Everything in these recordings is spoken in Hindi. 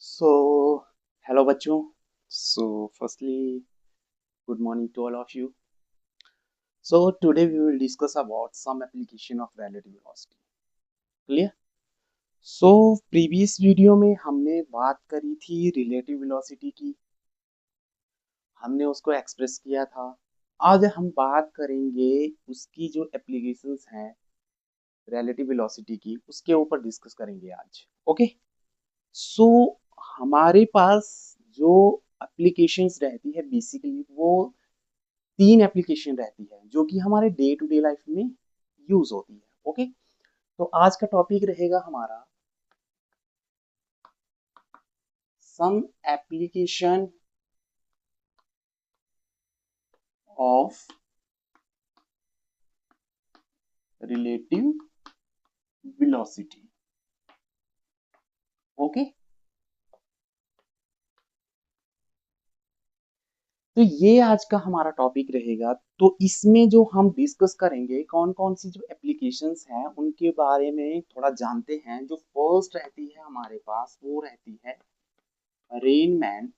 So, hello बच्चों. Firstly, good morning to all of you. So, today we will discuss about some application of relative velocity. Clear? So, previous video में हमने बात करी थी रिलेटिव वेलोसिटी की. हमने उसको एक्सप्रेस किया था. आज हम बात करेंगे उसकी जो एप्लीकेशंस हैं रिलेटिव वेलोसिटी की, उसके ऊपर डिस्कस करेंगे आज. ओके. सो हमारे पास जो एप्लीकेशंस रहती है बेसिकली वो 3 एप्लीकेशन रहती है जो कि हमारे डे टू डे लाइफ में यूज होती है. ओके. तो आज का टॉपिक रहेगा हमारा some application of relative velocity. Okay. तो ये आज का हमारा टॉपिक रहेगा. तो इसमें जो हम डिस्कस करेंगे कौन कौन सी जो एप्लीकेशंस हैं उनके बारे में थोड़ा जानते हैं. जो फर्स्ट रहती है हमारे पास वो रहती है रेनमैन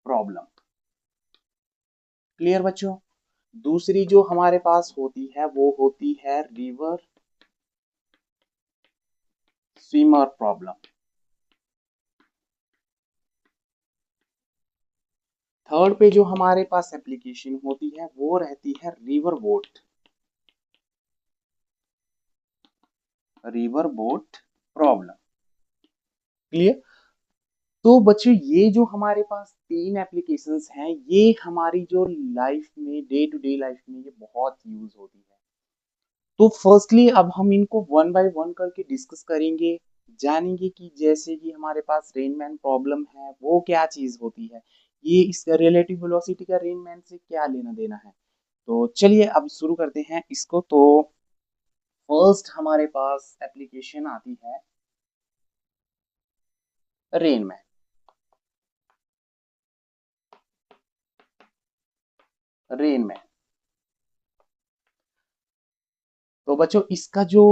प्रॉब्लम. क्लियर बच्चों. दूसरी जो हमारे पास होती है वो होती है रिवर स्विमर प्रॉब्लम. थर्ड पे जो हमारे पास एप्लीकेशन होती है वो रहती है रिवर बोट प्रॉब्लम. क्लियर. तो बच्चों ये जो हमारे पास 3 एप्लीकेशंस हैं ये हमारी जो लाइफ में डे टू डे लाइफ में ये बहुत यूज होती है. तो फर्स्टली अब हम इनको वन बाय वन करके डिस्कस करेंगे. जानेंगे कि जैसे कि हमारे पास रेनमैन प्रॉब्लम है वो क्या चीज होती है, ये इसका रिलेटिव वेलोसिटी का रेनमैन से क्या लेना देना है. तो चलिए अब शुरू करते हैं इसको. तो फर्स्ट हमारे पास एप्लीकेशन आती है रेनमैन. रेनमैन. तो बच्चों इसका जो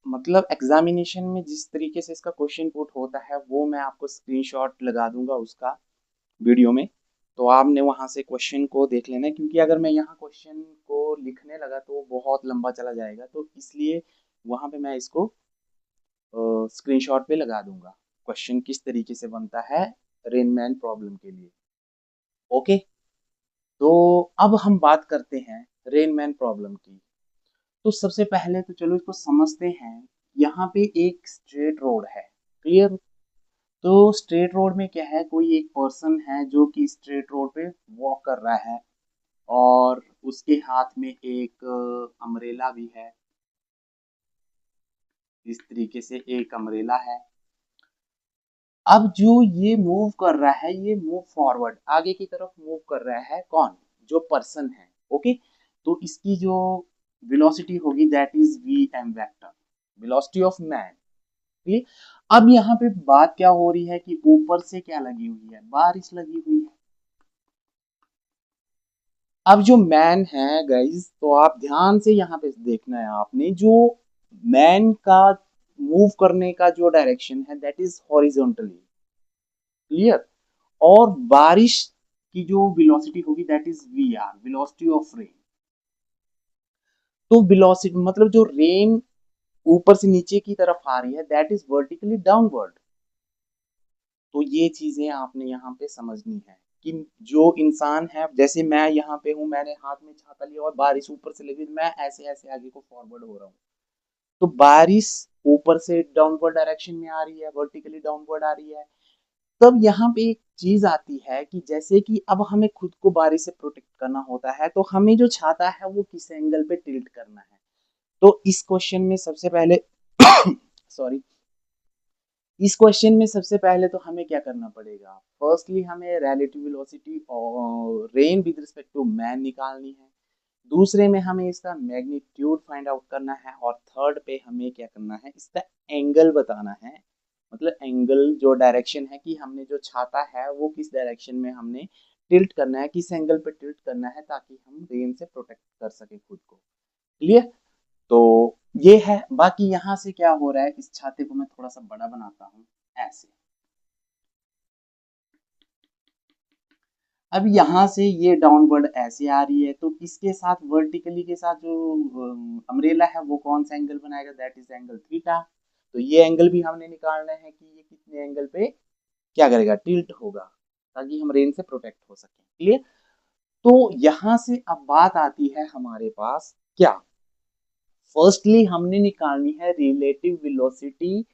मतलब एग्जामिनेशन में जिस तरीके से इसका क्वेश्चन पुट होता है वो मैं आपको स्क्रीनशॉट लगा दूंगा उसका वीडियो में. तो आपने वहां से क्वेश्चन को देख लेना है क्योंकि अगर मैं यहाँ क्वेश्चन को लिखने लगा तो वो बहुत लंबा चला जाएगा. तो इसलिए वहां पे मैं इसको स्क्रीनशॉट पे लगा दूंगा क्वेश्चन किस तरीके से बनता है रेनमैन प्रॉब्लम के लिए. ओके. तो अब हम बात करते हैं रेनमैन प्रॉब्लम की. तो सबसे पहले तो चलो इसको समझते हैं. यहाँ पे एक स्ट्रेट रोड है. क्लियर. तो स्ट्रेट रोड में क्या है, कोई एक पर्सन है जो कि स्ट्रेट रोड पे वॉक कर रहा है और उसके हाथ में एक अम्ब्रेला भी है. इस तरीके से एक अम्ब्रेला है. अब जो ये मूव कर रहा है ये मूव फॉरवर्ड आगे की तरफ मूव कर रहा है. कौन? जो पर्सन है. ओके. तो इसकी जो वेलोसिटी होगी that is V M vector, velocity of man. ठीक. अब यहाँ पे बात क्या हो रही है कि ऊपर से क्या लगी हुई है, बारिश लगी हुई है. अब जो मैन है गाइस, तो आप ध्यान से यहाँ पे देखना है आपने, जो मैन का मूव करने का जो डायरेक्शन है दैट इज हॉरिजॉन्टली. क्लियर. और बारिश की जो वेलोसिटी होगी that is V R, velocity of rain. तो वेलोसिटी मतलब जो रेन ऊपर से नीचे की तरफ आ रही है दैट इज वर्टिकली डाउनवर्ड. तो ये चीजें आपने यहाँ पे समझनी है कि जो इंसान है, जैसे मैं यहाँ पे हूँ, मैंने हाथ में छाता लिया और बारिश ऊपर से लगी, मैं ऐसे ऐसे आगे को फॉरवर्ड हो रहा हूँ. तो बारिश ऊपर से डाउनवर्ड डायरेक्शन में आ रही है, वर्टिकली डाउनवर्ड आ रही है. तब यहाँ पे एक चीज आती है कि जैसे कि अब हमें खुद को बारिश से प्रोटेक्ट करना होता है तो हमें जो छाता है वो किस एंगल पे टिल्ट करना है. तो इस क्वेश्चन में सबसे पहले सॉरी, इस क्वेश्चन में सबसे पहले तो हमें क्या करना पड़ेगा, फर्स्टली हमें रिलेटिव वेलोसिटी और rain with respect to man निकालनी है. दूसरे में हमें इसका मैग्नीट्यूड फाइंड आउट करना है और थर्ड पे हमें क्या करना है, इसका एंगल बताना है. मतलब एंगल जो डायरेक्शन है कि हमने जो छाता है वो किस डायरेक्शन में हमने टिल्ट करना है, किस एंगल पे टिल्ट करना है ताकि हम रेन से प्रोटेक्ट कर सके खुद को. क्लियर. तो ये है. बाकी यहाँ से क्या हो रहा है, इस छाते को मैं थोड़ा सा बड़ा बनाता हूँ ऐसे. अब यहाँ से ये डाउनवर्ड ऐसे आ रही है, तो इसके साथ वर्टिकली के साथ जो अम्ब्रेला है वो कौन सा एंगल बनाएगा, दैट इज एंगल थीटा। तो ये एंगल भी हमने निकालना है कि ये कितने एंगल पे क्या करेगा, टिल्ट होगा, ताकि हम रेन से प्रोटेक्ट हो सके। क्लियर। तो यहां से अब बात आती है हमारे पास क्या, फर्स्टली हमने निकालनी है relative velocity,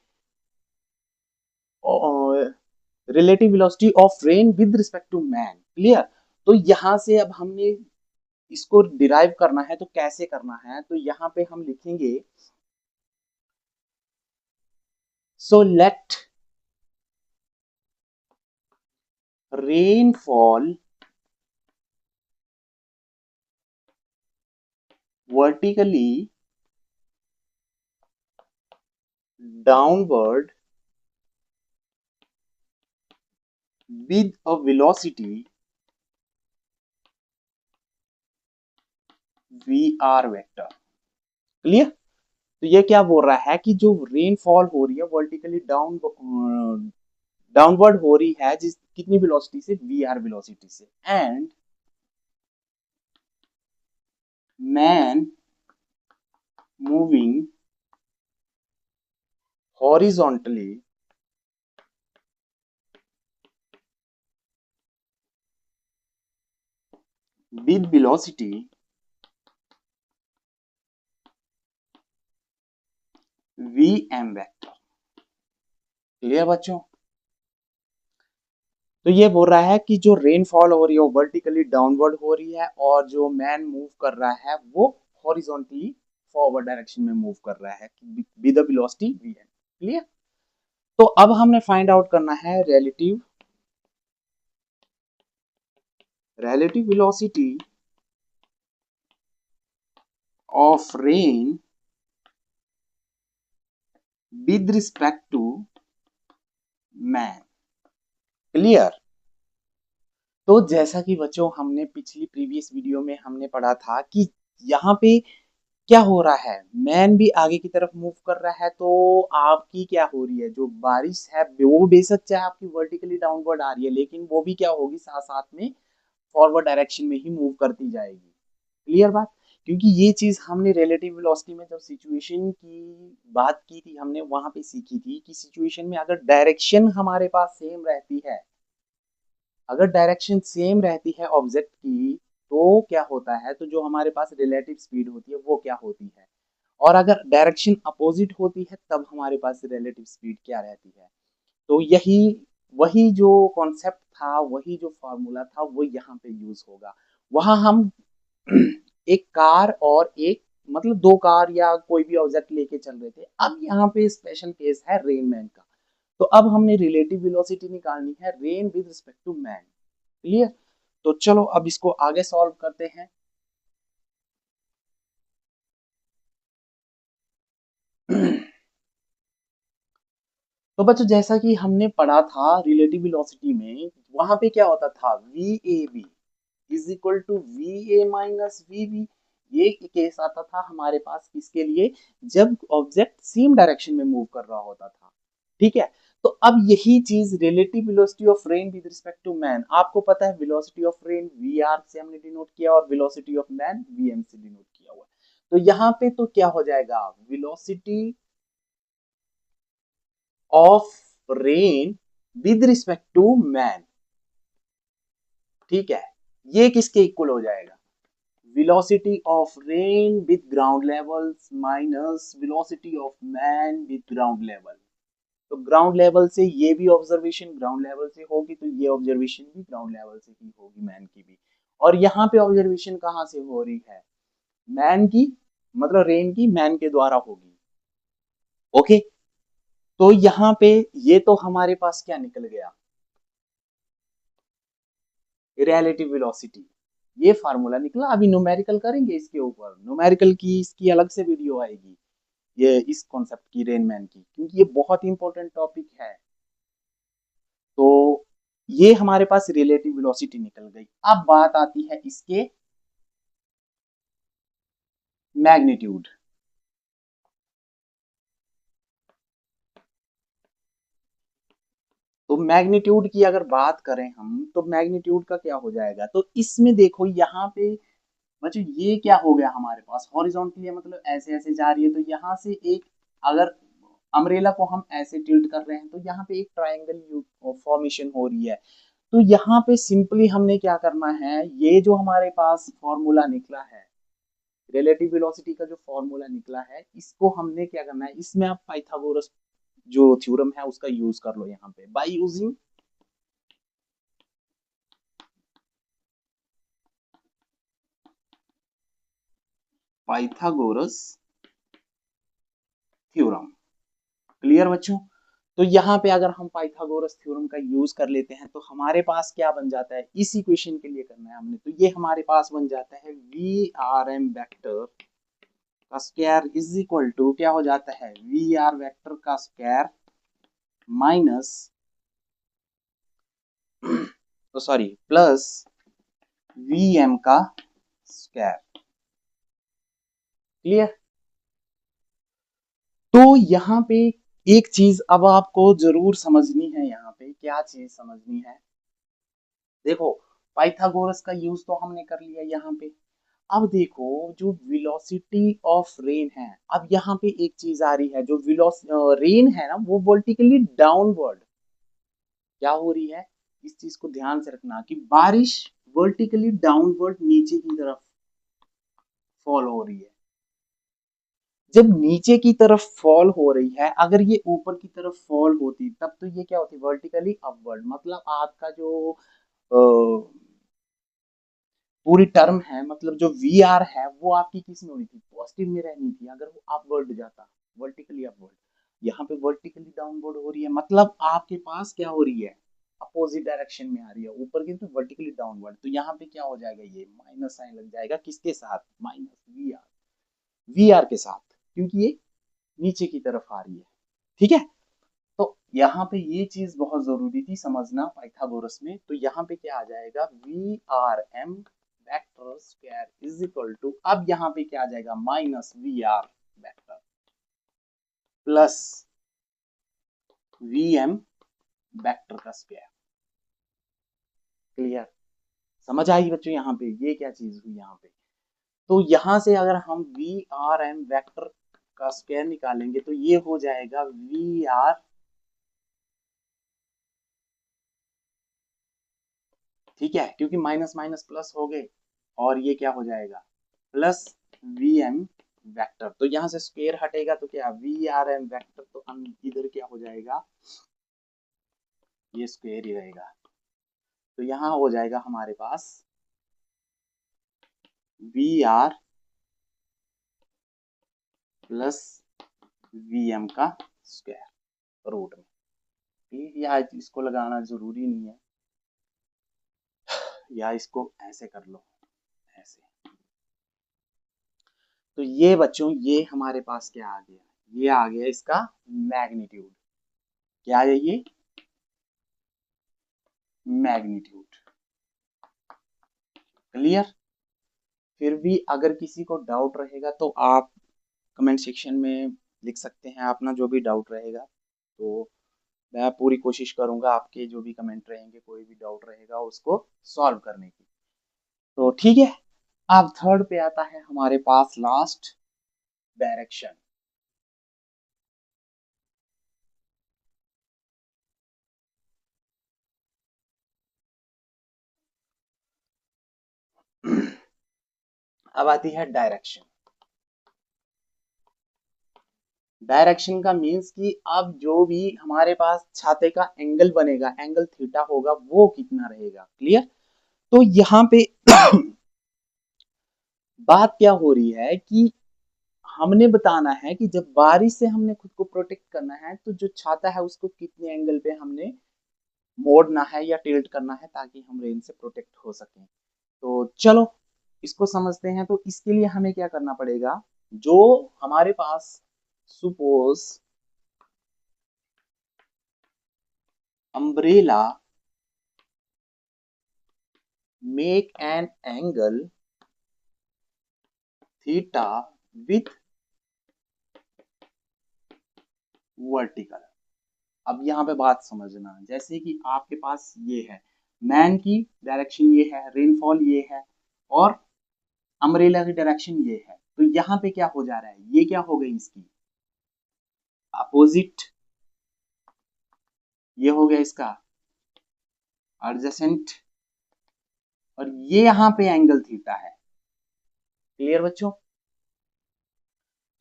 relative velocity of rain with respect to man. Clear. तो यहां से अब हमने इसको डिराइव करना है, तो कैसे करना है, तो यहां पे हम लिखेंगे so let rainfall vertically downward with a velocity vr vector। Clear. तो ये क्या बोल रहा है कि जो रेनफॉल हो रही है वर्टिकली डाउनवर्ड हो रही है, जिस कितनी वेलोसिटी से, वी आर वेलोसिटी से, and man moving horizontally with velocity V M vector. Clear बच्चों। तो ये बोल रहा है कि जो रेनफॉल हो रही है वो वर्टिकली डाउनवर्ड हो रही है, और जो मैन मूव कर रहा है वो हॉरिजॉन्टली फॉरवर्ड डायरेक्शन में मूव कर रहा है with the velocity V M. Clear. तो अब हमने फाइंड आउट करना है relative velocity of rain with respect to man। Clear. तो जैसा कि बच्चों हमने पिछली प्रीवियस वीडियो में हमने पढ़ा था कि यहाँ पे क्या हो रहा है, मैन भी आगे की तरफ मूव कर रहा है, तो आपकी क्या हो रही है, जो बारिश है वो बेशक चाहे आपकी वर्टिकली डाउनवर्ड आ रही है, लेकिन वो भी क्या होगी, साथ साथ में फॉरवर्ड डायरेक्शन में ही मूव करती जाएगी। क्लियर बात। क्योंकि ये चीज हमने रिलेटिव वेलोसिटी में जब सिचुएशन की बात की थी, हमने वहां पे सीखी थी कि सिचुएशन में अगर डायरेक्शन हमारे पास सेम रहती है, अगर डायरेक्शन सेम रहती है ऑब्जेक्ट की, तो क्या होता है, तो जो हमारे पास रिलेटिव स्पीड होती है वो क्या होती है, और अगर डायरेक्शन अपोजिट होती है तब हमारे पास रिलेटिव स्पीड क्या रहती है। तो यही वही जो कॉन्सेप्ट था, वही जो फॉर्मूला था, वो यहाँ पे यूज होगा। वहां हम एक कार और एक, मतलब दो कार या कोई भी ऑब्जेक्ट लेके चल रहे थे, अब यहाँ पे स्पेशल केस है रेनमैन का। तो अब हमने रिलेटिव वेलोसिटी निकालनी है rain with respect to man. Clear. तो चलो अब इसको आगे सॉल्व करते हैं। तो बच्चों जैसा कि हमने पढ़ा था रिलेटिव वेलोसिटी में, वहां पे क्या होता था, V A B is equal to V A minus V B. ये केस आता था हमारे पास किसके लिए, जब ऑब्जेक्ट सेम डायरेक्शन में मूव कर रहा होता था। ठीक है। तो अब यही चीज relative velocity of rain with respect to man, आपको पता है velocity of rain V R से हमने डिनोट किया और velocity of man V M से डिनोट किया हुआ है। तो यहाँ पे तो क्या हो जाएगा, velocity of rain with respect to man. ठीक है। ये किसके इक्वल हो जाएगा, velocity of rain with ground levels minus velocity of man with ground level। तो ग्राउंड लेवल से ये भी ऑब्जर्वेशन ग्राउंड लेवल से होगी, तो ये ऑब्जर्वेशन भी ग्राउंड लेवल से ही होगी, मैन की भी। और यहाँ पे ऑब्जर्वेशन कहाँ से हो रही है, मैन की, मतलब रेन की मैन के द्वारा होगी। ओके। तो यहाँ पे ये तो हमारे पास क्या निकल गया, रिलेटिव वेलोसिटी, ये फार्मूला निकला। अभी न्यूमेरिकल करेंगे इसके ऊपर, न्यूमेरिकल की इसकी अलग से वीडियो आएगी, ये इस कॉन्सेप्ट की रेनमैन की, क्योंकि ये बहुत इंपॉर्टेंट टॉपिक है। तो ये हमारे पास रिलेटिव वेलोसिटी निकल गई। अब बात आती है इसके मैग्नीट्यूड। तो मैग्नीट्यूड की अगर बात करें हम, तो मैग्नीट्यूड का क्या हो जाएगा, तो इसमें देखो यहाँ पे बच्चों ये क्या हो गया हमारे पास, हॉरिजॉन्टली है मतलब ऐसे ऐसे जा रही है, तो यहाँ से एक, अगर अम्ब्रेला को हम ऐसे टिल्ट कर रहे हैं तो यहाँ पे एक ट्रायंगल फॉर्मेशन हो रही है। तो यहाँ पे सिंपली हमने क्या करना है, ये जो हमारे पास फॉर्मूला निकला है, रिलेटिव वेलोसिटी का जो फॉर्मूला निकला है, इसको हमने क्या करना है, इसमें आप पाइथागोरस जो थ्योरम है उसका यूज कर लो यहाँ पे, by using Pythagoras theorem. Clear बच्चों? तो यहाँ पे अगर हम पाइथागोरस थ्योरम का यूज कर लेते हैं तो हमारे पास क्या बन जाता है, इस इक्वेशन के लिए करना है हमने, तो ये हमारे पास बन जाता है वी आर एम वेक्टर का स्क्वायर इज इक्वल टू क्या हो जाता है, वी आर वेक्टर का स्क्वायर माइनस तो सॉरी प्लस वी एम का स्क्वायर। क्लियर? तो यहाँ पे एक चीज अब आपको जरूर समझनी है, यहाँ पे क्या चीज समझनी है, देखो पाइथागोरस का यूज तो हमने कर लिया यहाँ पे। अब देखो जो वेलोसिटी ऑफ रेन है, अब यहाँ पे एक चीज आ रही है, जो रेन है ना वो वर्टिकली डाउनवर्ड क्या हो रही है, इस चीज को ध्यान से रखना कि बारिश वर्टिकली डाउनवर्ड नीचे की तरफ फॉल हो रही है। जब नीचे की तरफ फॉल हो रही है, अगर ये ऊपर की तरफ फॉल होती तब तो ये क्या होती, वर्टिकली अपवर्ड, मतलब आपका जो पूरी टर्म है, मतलब जो वी आर है वो आपकी किस में होनी थी, पॉजिटिव में रहनी थी, अगर वो अपवर्ड जाता, वर्टिकली अपवर्ड, यहाँ पे वर्टिकली डाउनवर्ड हो रही है, मतलब आपके पास क्या हो रही है, अपोजिट डायरेक्शन में आ रही है, ऊपर की तो वर्टिकली डाउनवर्ड, तो यहाँ पे क्या हो जाएगा, ये माइनस साइन लग जाएगा, किसके साथ, माइनस वी आर के साथ, क्योंकि ये नीचे की तरफ आ रही है। ठीक है? तो यहाँ पे ये चीज बहुत जरूरी थी समझना पाइथागोरस में, तो यहाँ पे क्या आ जाएगा, V R M vector square is equal to, अब यहाँ पे क्या आ जाएगा, minus V R vector plus V M vector का स्क्वायर। क्लियर? समझ आई बच्चों यहाँ पे ये क्या चीज हुई यहाँ पे, तो यहाँ से अगर हम वी आर एम वेक्टर का स्क्वायर निकालेंगे तो ये हो जाएगा वी आर, ठीक है, क्योंकि माइनस माइनस प्लस हो गए, और ये क्या हो जाएगा, प्लस वी एम वेक्टर, तो यहां से स्क्वायर हटेगा तो क्या, वी आर एम वेक्टर, तो इधर क्या हो जाएगा, ये स्क्वायर ही रहेगा, तो यहां हो जाएगा हमारे पास V R plus V M का स्क्वायर रूट में। ठीक, या इसको लगाना जरूरी नहीं है, या इसको ऐसे कर लो, ऐसे। तो ये बच्चों ये हमारे पास क्या आ गया, ये आ गया इसका मैग्नीट्यूड, क्या है ये, मैग्नीट्यूड। क्लियर? फिर भी अगर किसी को डाउट रहेगा तो आप कमेंट सेक्शन में लिख सकते हैं अपना जो भी डाउट रहेगा, तो मैं पूरी कोशिश करूंगा आपके जो भी कमेंट रहेंगे, कोई भी डाउट रहेगा उसको सॉल्व करने की। तो ठीक है, अब थर्ड पे आता है हमारे पास लास्ट, डायरेक्शन। अब आती है डायरेक्शन। डायरेक्शन का मीन्स कि अब जो भी हमारे पास छाते का एंगल बनेगा, एंगल थीटा होगा, वो कितना रहेगा। क्लियर? तो यहाँ पे बात क्या हो रही है कि हमने बताना है कि जब बारिश से हमने खुद को प्रोटेक्ट करना है तो जो छाता है उसको कितने एंगल पे हमने मोड़ना है या टिल्ट करना है ताकि हम रेन से प्रोटेक्ट हो सकें। तो चलो इसको समझते हैं। तो इसके लिए हमें क्या करना पड़ेगा, जो हमारे पास suppose umbrella make an angle theta with vertical. अब यहाँ पे बात समझना, जैसे कि आपके पास ये है, मैन की डायरेक्शन ये है, रेनफॉल ये है, और अम्ब्रेला की डायरेक्शन ये है, तो यहाँ पे क्या हो जा रहा है, ये क्या हो गई इसकी अपोजिट, ये हो गया इसका एडजेसेंट, और ये यहाँ पे एंगल थीटा है। क्लियर बच्चों?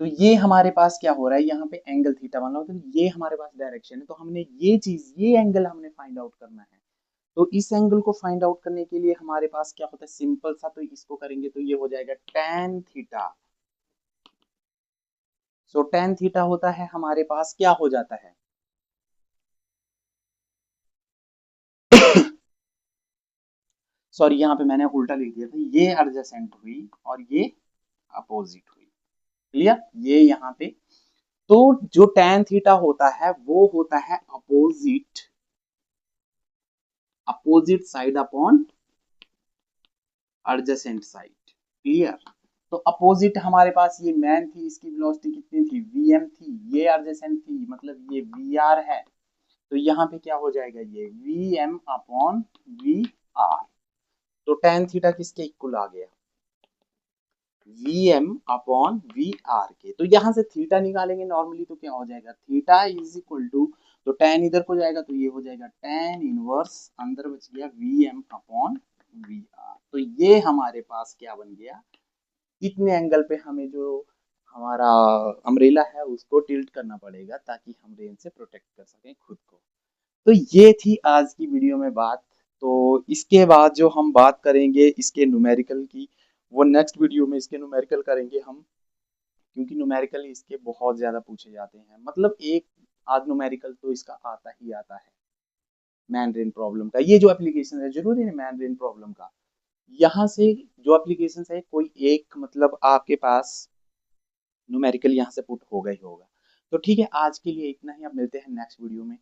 तो ये हमारे पास क्या हो रहा है, यहाँ पे एंगल थीटा बन रहा है, तो ये हमारे पास डायरेक्शन है, तो हमने ये चीज, ये एंगल हमने फाइंड आउट करना है। तो इस एंगल को फाइंड आउट करने के लिए हमारे पास क्या होता है, सिंपल सा, तो इसको करेंगे तो ये हो जाएगा tan थीटा। सो tan थीटा होता है हमारे पास, क्या हो जाता है सॉरी यहाँ पे मैंने उल्टा लिख दिया था, ये एडजेसेंट हुई और ये अपोजिट हुई। क्लियर? ये यहाँ पे, तो जो tan थीटा होता है वो होता है opposite, opposite side upon adjacent side. Clear? तो अपोजिट हमारे पास ये मैन थी, इसकी वेलोसिटी कितनी थी, vm थी, ये एडजेसेंट थी, मतलब ये vr है, तो यहाँ पे क्या हो जाएगा, ये vm अपॉन vr। तो tan थीटा किसके इक्वल आ गया, vm अपॉन vr के। तो यहाँ से थीटा निकालेंगे नॉर्मली, तो क्या हो जाएगा, थीटा इज इक्वल टू, तो tan इधर को जाएगा तो ये हो जाएगा tan इनवर्स, अंदर बच गया vm अपॉन vr। तो ये हमारे पास क्या बन गया, इतने एंगल पे हमें जो हमारा अम्ब्रेला है उसको टिल्ट करना पड़ेगा ताकि हम रेन से प्रोटेक्ट कर सकें खुद को। तो ये थी आज की वीडियो में बात। तो इसके बाद जो हम बात करेंगे इसके न्यूमेरिकल की, वो नेक्स्ट वीडियो में इसके न्यूमेरिकल करेंगे हम, क्योंकि न्यूमेरिकल इसके बहुत ज्यादा पूछे जाते हैं, मतलब एक आध न्यूमेरिकल तो इसका आता ही आता है मैन रेन प्रॉब्लम का। ये जो एप्लीकेशन है, जरूरी नहीं मैन रेन प्रॉब्लम का, यहाँ से जो एप्लीकेशन है कोई एक, मतलब आपके पास न्यूमेरिकल यहाँ से पुट होगा ही होगा। तो ठीक है, आज के लिए इतना ही, अब मिलते हैं नेक्स्ट वीडियो में।